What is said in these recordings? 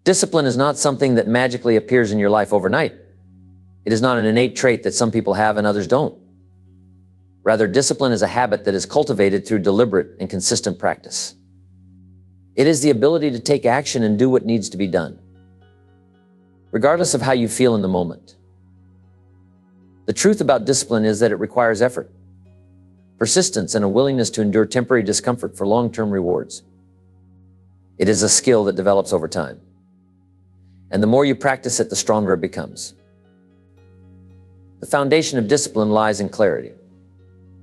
Discipline is not something that magically appears in your life overnight. It is not an innate trait that some people have and others don't. Rather, discipline is a habit that is cultivated through deliberate and consistent practice. It is the ability to take action and do what needs to be done, regardless of how you feel in the moment. The truth about discipline is that it requires effort, persistence, and a willingness to endure temporary discomfort for long-term rewards. It is a skill that develops over time, and the more you practice it, the stronger it becomes. The foundation of discipline lies in clarity.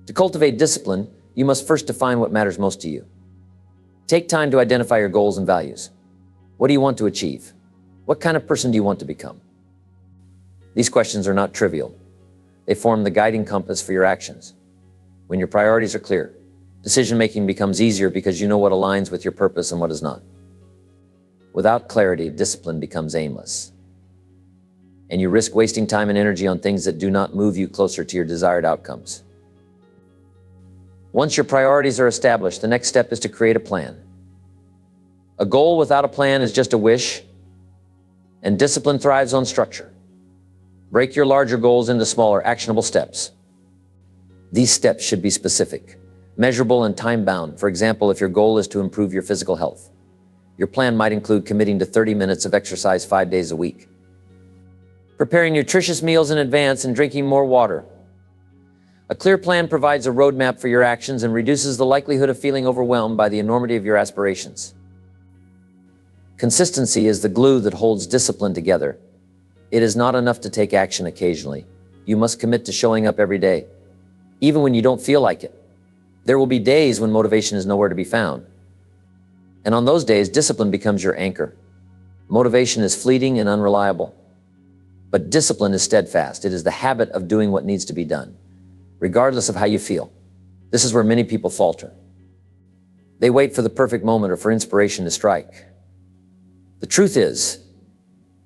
To cultivate discipline, you must first define what matters most to you. Take time to identify your goals and values. What do you want to achieve? What kind of person do you want to become? These questions are not trivial. They form the guiding compass for your actions. When your priorities are clear, decision-making becomes easier because you know what aligns with your purpose and what does not. Without clarity, discipline becomes aimless, and you risk wasting time and energy on things that do not move you closer to your desired outcomes. Once your priorities are established, the next step is to create a plan. A goal without a plan is just a wish, and discipline thrives on structure. Break your larger goals into smaller, actionable steps. These steps should be specific, measurable, and time-bound. For example, if your goal is to improve your physical health, your plan might include committing to 30 minutes of exercise 5 days a week, preparing nutritious meals in advance, and drinking more water. A clear plan provides a roadmap for your actions and reduces the likelihood of feeling overwhelmed by the enormity of your aspirations. Consistency is the glue that holds discipline together. It is not enough to take action occasionally. You must commit to showing up every day, even when you don't feel like it. There will be days when motivation is nowhere to be found. And on those days, discipline becomes your anchor. Motivation is fleeting and unreliable, but discipline is steadfast. It is the habit of doing what needs to be done, regardless of how you feel. This is where many people falter. They wait for the perfect moment or for inspiration to strike. The truth is,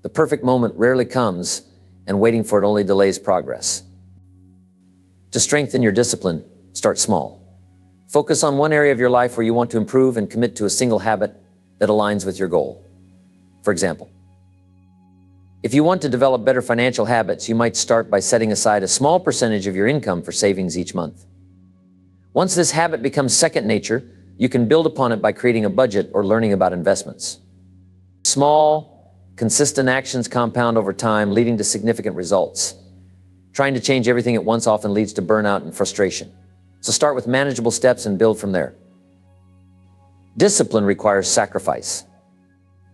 the perfect moment rarely comes, and waiting for it only delays progress. To strengthen your discipline, start small. Focus on one area of your life where you want to improve and commit to a single habit that aligns with your goal. For example, if you want to develop better financial habits, you might start by setting aside a small percentage of your income for savings each month. Once this habit becomes second nature, you can build upon it by creating a budget or learning about investments. Small, consistent actions compound over time, leading to significant results. Trying to change everything at once often leads to burnout and frustration. So start with manageable steps and build from there. Discipline requires sacrifice.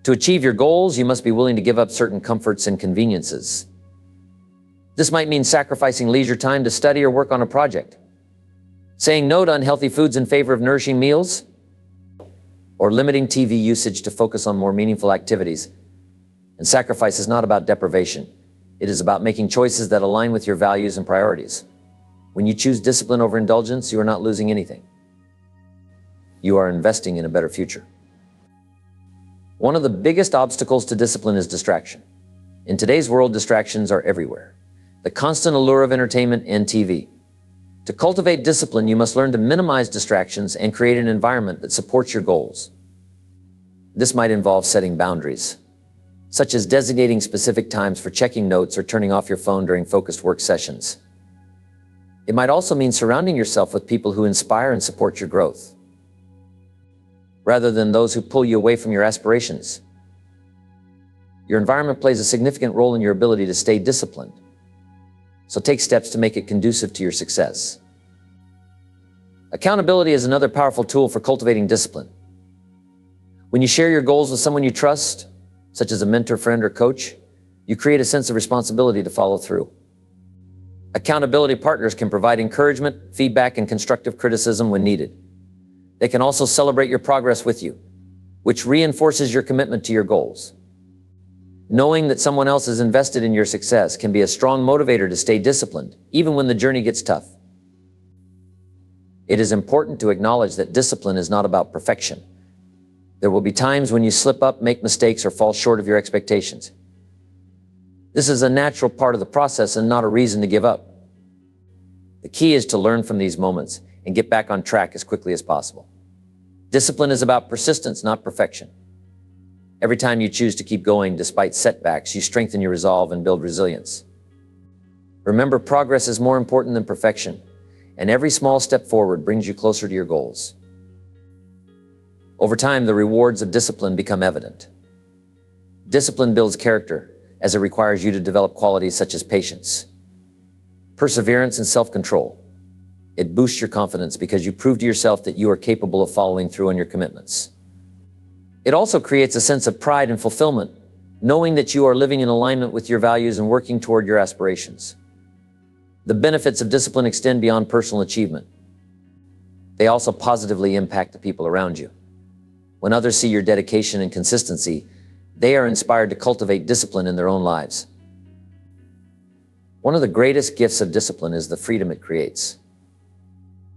To achieve your goals, you must be willing to give up certain comforts and conveniences. This might mean sacrificing leisure time to study or work on a project, saying no to unhealthy foods in favor of nourishing meals, or limiting TV usage to focus on more meaningful activities. And sacrifice is not about deprivation. It is about making choices that align with your values and priorities. When you choose discipline over indulgence, you are not losing anything. You are investing in a better future. One of the biggest obstacles to discipline is distraction. In today's world, distractions are everywhere. The constant allure of entertainment and TV. To cultivate discipline, you must learn to minimize distractions and create an environment that supports your goals. This might involve setting boundaries, such as designating specific times for checking notes or turning off your phone during focused work sessions. It might also mean surrounding yourself with people who inspire and support your growth, rather than those who pull you away from your aspirations. Your environment plays a significant role in your ability to stay disciplined, so take steps to make it conducive to your success. Accountability is another powerful tool for cultivating discipline. When you share your goals with someone you trust, such as a mentor, friend, or coach, you create a sense of responsibility to follow through. Accountability partners can provide encouragement, feedback, and constructive criticism when needed. They can also celebrate your progress with you, which reinforces your commitment to your goals. Knowing that someone else is invested in your success can be a strong motivator to stay disciplined, even when the journey gets tough. It is important to acknowledge that discipline is not about perfection. There will be times when you slip up, make mistakes, or fall short of your expectations. This is a natural part of the process and not a reason to give up. The key is to learn from these moments and get back on track as quickly as possible. Discipline is about persistence, not perfection. Every time you choose to keep going despite setbacks, you strengthen your resolve and build resilience. Remember, progress is more important than perfection, and every small step forward brings you closer to your goals. Over time, the rewards of discipline become evident. Discipline builds character, as it requires you to develop qualities such as patience, perseverance, and self-control. It boosts your confidence because you prove to yourself that you are capable of following through on your commitments. It also creates a sense of pride and fulfillment, knowing that you are living in alignment with your values and working toward your aspirations. The benefits of discipline extend beyond personal achievement. They also positively impact the people around you. When others see your dedication and consistency, they are inspired to cultivate discipline in their own lives. One of the greatest gifts of discipline is the freedom it creates.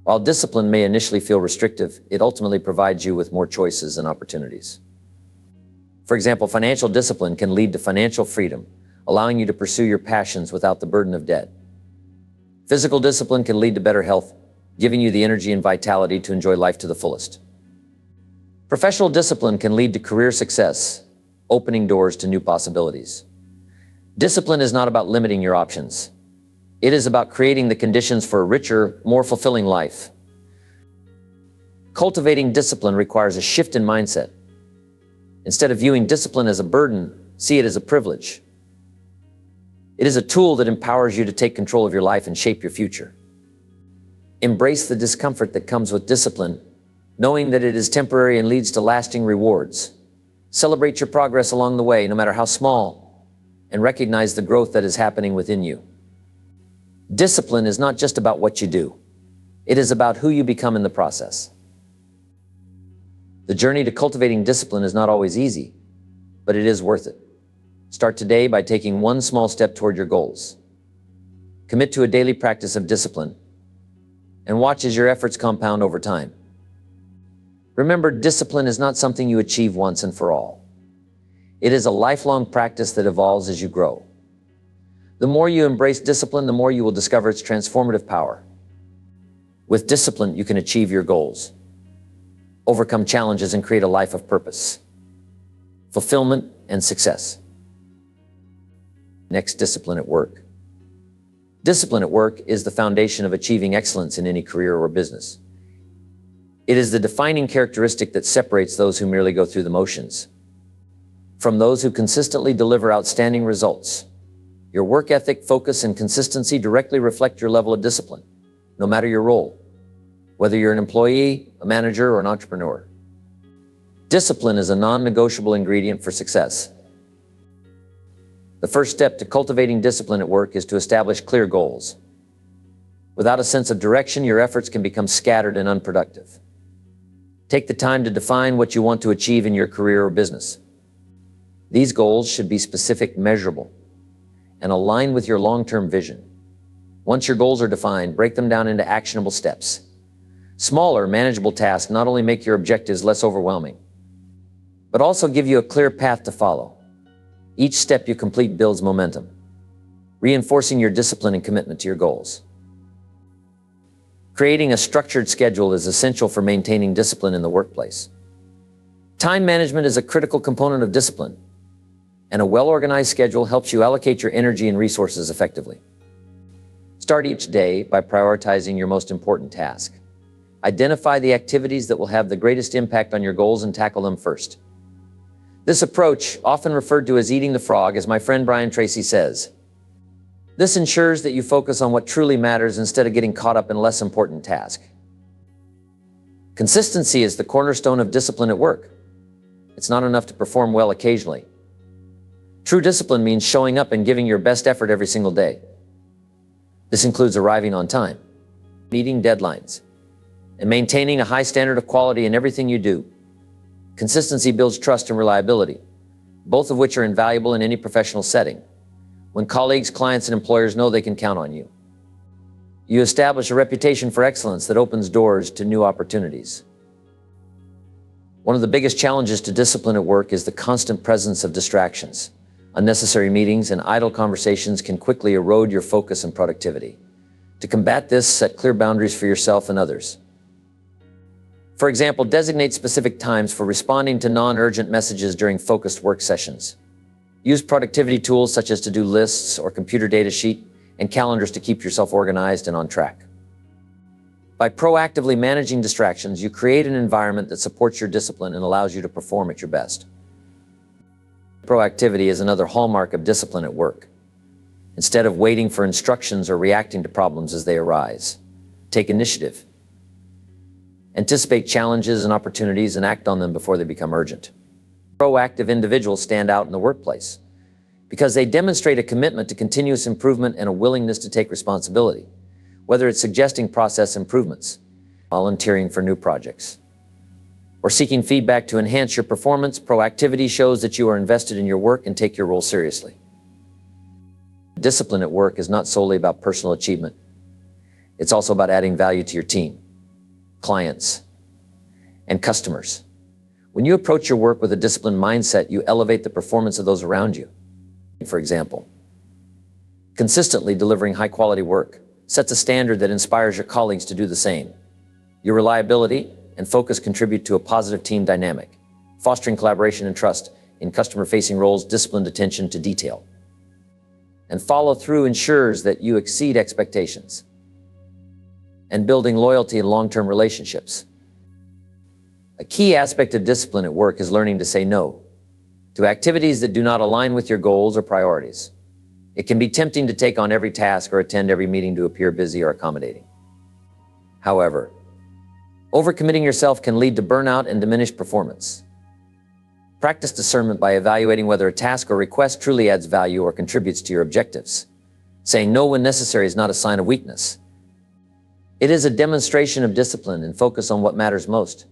While discipline may initially feel restrictive, it ultimately provides you with more choices and opportunities. For example, financial discipline can lead to financial freedom, allowing you to pursue your passions without the burden of debt. Physical discipline can lead to better health, giving you the energy and vitality to enjoy life to the fullest. Professional discipline can lead to career success, opening doors to new possibilities. Discipline is not about limiting your options. It is about creating the conditions for a richer, more fulfilling life. Cultivating discipline requires a shift in mindset. Instead of viewing discipline as a burden, see it as a privilege. It is a tool that empowers you to take control of your life and shape your future. Embrace the discomfort that comes with discipline, knowing that it is temporary and leads to lasting rewards. Celebrate your progress along the way, no matter how small, and recognize the growth that is happening within you. Discipline is not just about what you do. It is about who you become in the process. The journey to cultivating discipline is not always easy, but it is worth it. Start today by taking one small step toward your goals. Commit to a daily practice of discipline, and watch as your efforts compound over time. Remember, discipline is not something you achieve once and for all. It is a lifelong practice that evolves as you grow. The more you embrace discipline, the more you will discover its transformative power. With discipline, you can achieve your goals, overcome challenges, and create a life of purpose, fulfillment, and success. Next, discipline at work. Discipline at work is the foundation of achieving excellence in any career or business. It is the defining characteristic that separates those who merely go through the motions from those who consistently deliver outstanding results. Your work ethic, focus, and consistency directly reflect your level of discipline, no matter your role, whether you're an employee, a manager, or an entrepreneur. Discipline is a non-negotiable ingredient for success. The first step to cultivating discipline at work is to establish clear goals. Without a sense of direction, your efforts can become scattered and unproductive. Take the time to define what you want to achieve in your career or business. These goals should be specific, measurable, and align with your long-term vision. Once your goals are defined, break them down into actionable steps. Smaller, manageable tasks not only make your objectives less overwhelming, but also give you a clear path to follow. Each step you complete builds momentum, reinforcing your discipline and commitment to your goals. Creating a structured schedule is essential for maintaining discipline in the workplace. Time management is a critical component of discipline, and a well-organized schedule helps you allocate your energy and resources effectively. Start each day by prioritizing your most important task. Identify the activities that will have the greatest impact on your goals and tackle them first. This approach, often referred to as eating the frog, as my friend Brian Tracy says, this ensures that you focus on what truly matters instead of getting caught up in less important tasks. Consistency is the cornerstone of discipline at work. It's not enough to perform well occasionally. True discipline means showing up and giving your best effort every single day. This includes arriving on time, meeting deadlines, and maintaining a high standard of quality in everything you do. Consistency builds trust and reliability, both of which are invaluable in any professional setting. When colleagues, clients, and employers know they can count on you, you establish a reputation for excellence that opens doors to new opportunities. One of the biggest challenges to discipline at work is the constant presence of distractions. Unnecessary meetings and idle conversations can quickly erode your focus and productivity. To combat this, set clear boundaries for yourself and others. For example, designate specific times for responding to non-urgent messages during focused work sessions. Use productivity tools such as to-do lists or computer data sheet and calendars to keep yourself organized and on track. By proactively managing distractions, you create an environment that supports your discipline and allows you to perform at your best. Proactivity is another hallmark of discipline at work. Instead of waiting for instructions or reacting to problems as they arise, take initiative. Anticipate challenges and opportunities and act on them before they become urgent. Proactive individuals stand out in the workplace because they demonstrate a commitment to continuous improvement and a willingness to take responsibility, whether it's suggesting process improvements, volunteering for new projects, or seeking feedback to enhance your performance. Proactivity shows that you are invested in your work and take your role seriously. Discipline at work is not solely about personal achievement. It's also about adding value to your team, clients, and customers. When you approach your work with a disciplined mindset, you elevate the performance of those around you. For example, consistently delivering high-quality work sets a standard that inspires your colleagues to do the same. Your reliability and focus contribute to a positive team dynamic, fostering collaboration and trust in customer-facing roles. Disciplined attention to detail and follow-through ensures that you exceed expectations and building loyalty in long-term relationships. A key aspect of discipline at work is learning to say no to activities that do not align with your goals or priorities. It can be tempting to take on every task or attend every meeting to appear busy or accommodating. However, overcommitting yourself can lead to burnout and diminished performance. Practice discernment by evaluating whether a task or request truly adds value or contributes to your objectives. Saying no when necessary is not a sign of weakness. It is a demonstration of discipline and focus on what matters most.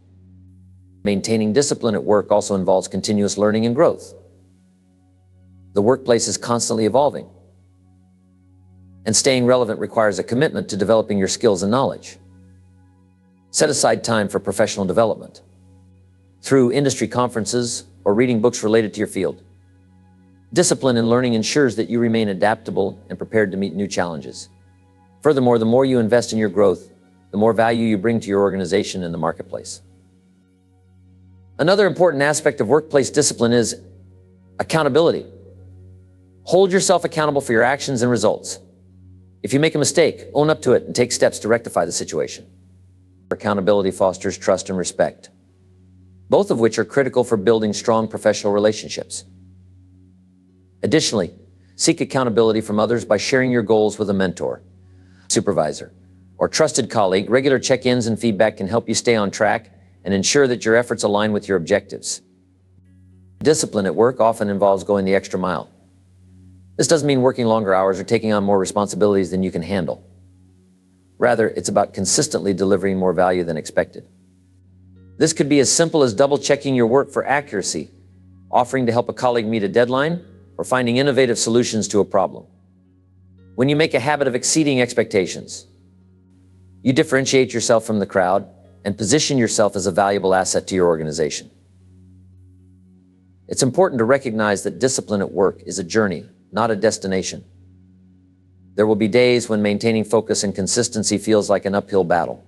Maintaining discipline at work also involves continuous learning and growth. The workplace is constantly evolving, and staying relevant requires a commitment to developing your skills and knowledge. Set aside time for professional development through industry conferences or reading books related to your field. Discipline in learning ensures that you remain adaptable and prepared to meet new challenges. Furthermore, the more you invest in your growth, the more value you bring to your organization and the marketplace. Another important aspect of workplace discipline is accountability. Hold yourself accountable for your actions and results. If you make a mistake, own up to it and take steps to rectify the situation. Accountability fosters trust and respect, both of which are critical for building strong professional relationships. Additionally, seek accountability from others by sharing your goals with a mentor, supervisor, or trusted colleague. Regular check-ins and feedback can help you stay on track and ensure that your efforts align with your objectives. Discipline at work often involves going the extra mile. This doesn't mean working longer hours or taking on more responsibilities than you can handle. Rather, it's about consistently delivering more value than expected. This could be as simple as double-checking your work for accuracy, offering to help a colleague meet a deadline, or finding innovative solutions to a problem. When you make a habit of exceeding expectations, you differentiate yourself from the crowd and position yourself as a valuable asset to your organization. It's important to recognize that discipline at work is a journey, not a destination. There will be days when maintaining focus and consistency feels like an uphill battle.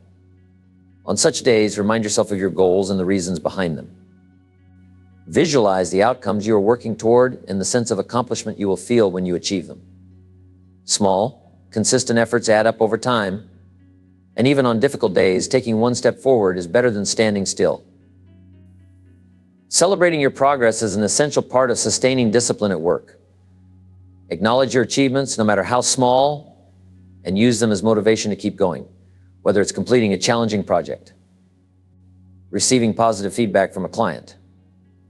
On such days, remind yourself of your goals and the reasons behind them. Visualize the outcomes you are working toward and the sense of accomplishment you will feel when you achieve them. Small, consistent efforts add up over time, and even on difficult days, taking one step forward is better than standing still. Celebrating your progress is an essential part of sustaining discipline at work. Acknowledge your achievements, no matter how small, and use them as motivation to keep going, whether it's completing a challenging project, receiving positive feedback from a client,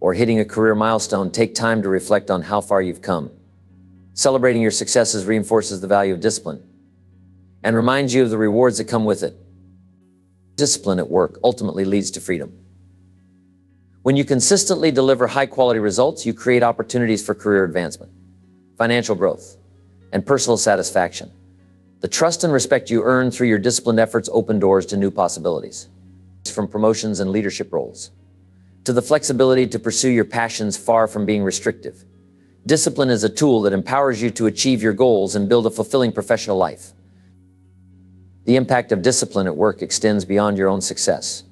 or hitting a career milestone. Take time to reflect on how far you've come. Celebrating your successes reinforces the value of discipline and reminds you of the rewards that come with it. Discipline at work ultimately leads to freedom. When you consistently deliver high-quality results, you create opportunities for career advancement, financial growth, and personal satisfaction. The trust and respect you earn through your disciplined efforts open doors to new possibilities. From promotions and leadership roles, to the flexibility to pursue your passions far from being restrictive. Discipline is a tool that empowers you to achieve your goals and build a fulfilling professional life. The impact of discipline at work extends beyond your own success.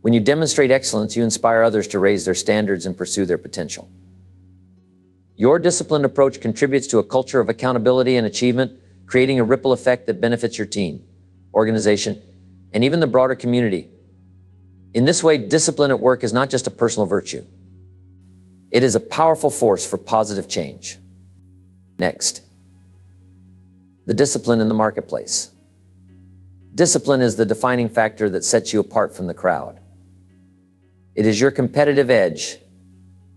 When you demonstrate excellence, you inspire others to raise their standards and pursue their potential. Your disciplined approach contributes to a culture of accountability and achievement, creating a ripple effect that benefits your team, organization, and even the broader community. In this way, discipline at work is not just a personal virtue. It is a powerful force for positive change. Next, the discipline in the marketplace. Discipline is the defining factor that sets you apart from the crowd. It is your competitive edge,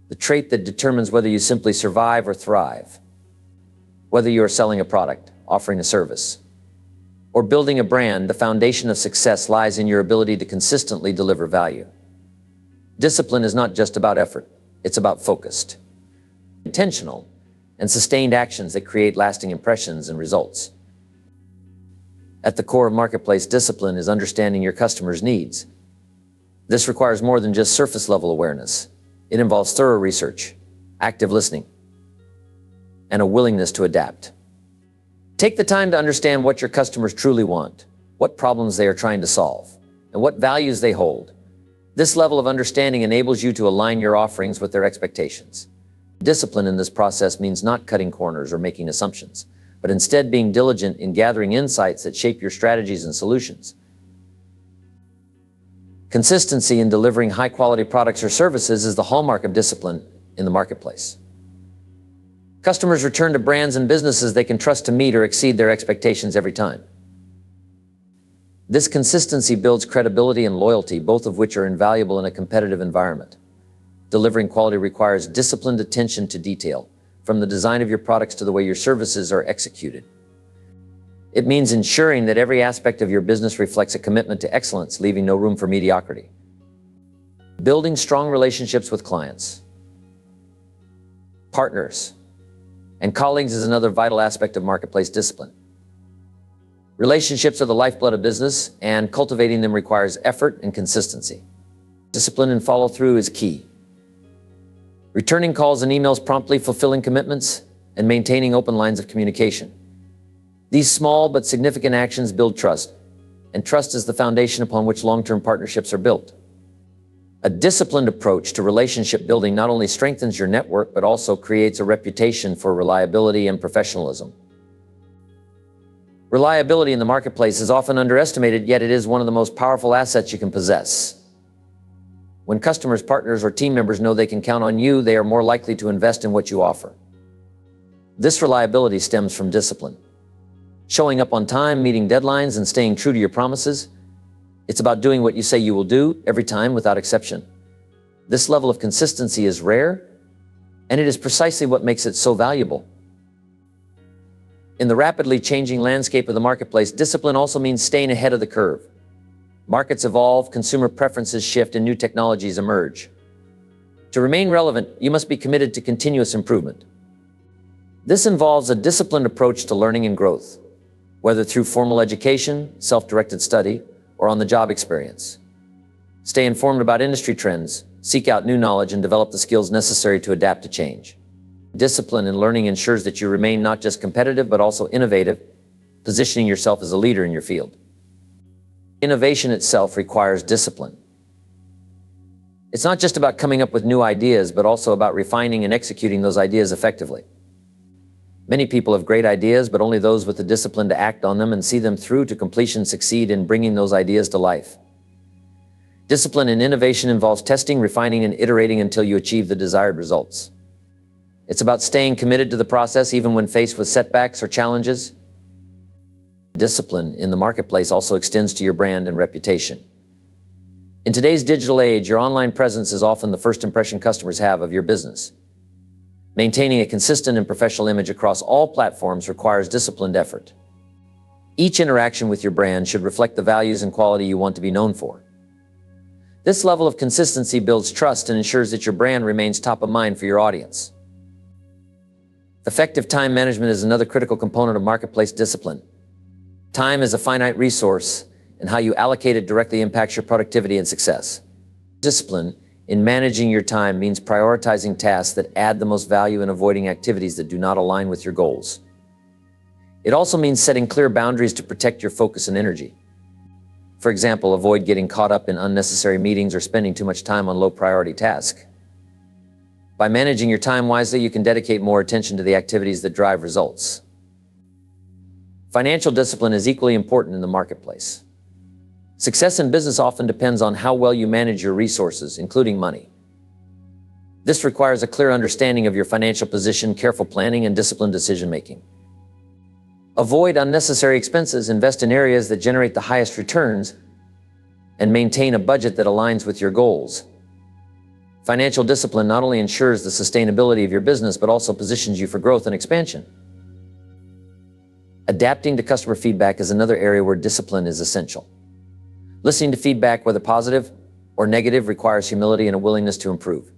the trait that determines whether you simply survive or thrive. Whether you are selling a product, offering a service, or building a brand, the foundation of success lies in your ability to consistently deliver value. Discipline is not just about effort, it's about focused, intentional, and sustained actions that create lasting impressions and results. At the core of marketplace discipline is understanding your customers' needs. This requires more than just surface-level awareness. It involves thorough research, active listening, and a willingness to adapt. Take the time to understand what your customers truly want, what problems they are trying to solve, and what values they hold. This level of understanding enables you to align your offerings with their expectations. Discipline in this process means not cutting corners or making assumptions, but instead being diligent in gathering insights that shape your strategies and solutions. Consistency in delivering high-quality products or services is the hallmark of discipline in the marketplace. Customers return to brands and businesses they can trust to meet or exceed their expectations every time. This consistency builds credibility and loyalty, both of which are invaluable in a competitive environment. Delivering quality requires disciplined attention to detail, from the design of your products to the way your services are executed. It means ensuring that every aspect of your business reflects a commitment to excellence, leaving no room for mediocrity. Building strong relationships with clients, partners, and colleagues is another vital aspect of marketplace discipline. Relationships are the lifeblood of business, and cultivating them requires effort and consistency. Discipline and follow-through is key. Returning calls and emails promptly, fulfilling commitments, and maintaining open lines of communication. These small but significant actions build trust, and trust is the foundation upon which long-term partnerships are built. A disciplined approach to relationship building not only strengthens your network, but also creates a reputation for reliability and professionalism. Reliability in the marketplace is often underestimated, yet it is one of the most powerful assets you can possess. When customers, partners, or team members know they can count on you, they are more likely to invest in what you offer. This reliability stems from discipline. Showing up on time, meeting deadlines, and staying true to your promises. It's about doing what you say you will do every time without exception. This level of consistency is rare, and it is precisely what makes it so valuable. In the rapidly changing landscape of the marketplace, discipline also means staying ahead of the curve. Markets evolve, consumer preferences shift, and new technologies emerge. To remain relevant, you must be committed to continuous improvement. This involves a disciplined approach to learning and growth, whether through formal education, self-directed study, or on-the-job experience. Stay informed about industry trends, seek out new knowledge, and develop the skills necessary to adapt to change. Discipline in learning ensures that you remain not just competitive, but also innovative, positioning yourself as a leader in your field. Innovation itself requires discipline. It's not just about coming up with new ideas, but also about refining and executing those ideas effectively. Many people have great ideas, but only those with the discipline to act on them and see them through to completion succeed in bringing those ideas to life. Discipline in innovation involves testing, refining, and iterating until you achieve the desired results. It's about staying committed to the process even when faced with setbacks or challenges. Discipline in the marketplace also extends to your brand and reputation. In today's digital age, your online presence is often the first impression customers have of your business. Maintaining a consistent and professional image across all platforms requires disciplined effort. Each interaction with your brand should reflect the values and quality you want to be known for. This level of consistency builds trust and ensures that your brand remains top of mind for your audience. Effective time management is another critical component of marketplace discipline. Time is a finite resource, and how you allocate it directly impacts your productivity and success. Discipline in managing your time means prioritizing tasks that add the most value and avoiding activities that do not align with your goals. It also means setting clear boundaries to protect your focus and energy. For example, avoid getting caught up in unnecessary meetings or spending too much time on low-priority tasks. By managing your time wisely, you can dedicate more attention to the activities that drive results. Financial discipline is equally important in the marketplace. Success in business often depends on how well you manage your resources, including money. This requires a clear understanding of your financial position, careful planning, and disciplined decision-making. Avoid unnecessary expenses, invest in areas that generate the highest returns, and maintain a budget that aligns with your goals. Financial discipline not only ensures the sustainability of your business, but also positions you for growth and expansion. Adapting to customer feedback is another area where discipline is essential. Listening to feedback, whether positive or negative, requires humility and a willingness to improve.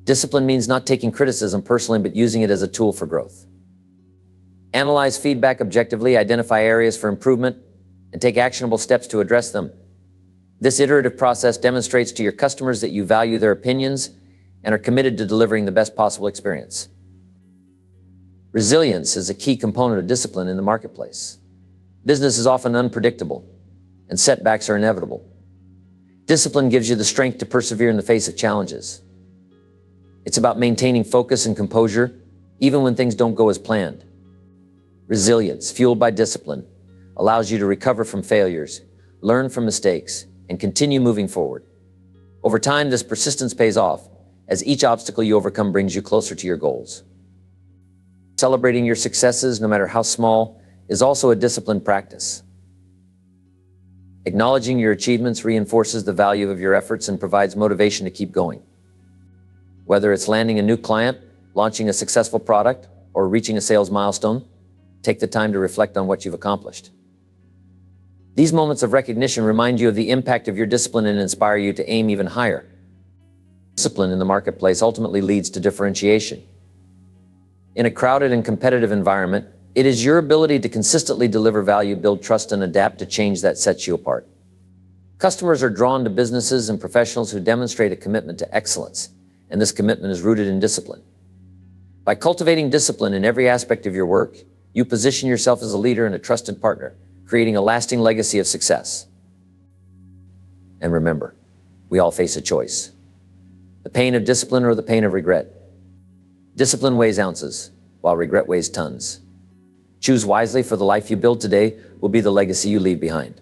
Discipline means not taking criticism personally, but using it as a tool for growth. Analyze feedback objectively, identify areas for improvement, and take actionable steps to address them. This iterative process demonstrates to your customers that you value their opinions and are committed to delivering the best possible experience. Resilience is a key component of discipline in the marketplace. Business is often unpredictable, and setbacks are inevitable. Discipline gives you the strength to persevere in the face of challenges. It's about maintaining focus and composure, even when things don't go as planned. Resilience, fueled by discipline, allows you to recover from failures, learn from mistakes, and continue moving forward. Over time, this persistence pays off, as each obstacle you overcome brings you closer to your goals. Celebrating your successes, no matter how small, is also a disciplined practice. Acknowledging your achievements reinforces the value of your efforts and provides motivation to keep going. Whether it's landing a new client, launching a successful product, or reaching a sales milestone, take the time to reflect on what you've accomplished. These moments of recognition remind you of the impact of your discipline and inspire you to aim even higher. Discipline in the marketplace ultimately leads to differentiation. In a crowded and competitive environment, it is your ability to consistently deliver value, build trust, and adapt to change that sets you apart. Customers are drawn to businesses and professionals who demonstrate a commitment to excellence, and this commitment is rooted in discipline. By cultivating discipline in every aspect of your work, you position yourself as a leader and a trusted partner, creating a lasting legacy of success. And remember, we all face a choice: the pain of discipline or the pain of regret. Discipline weighs ounces, while regret weighs tons. Choose wisely, for the life you build today will be the legacy you leave behind.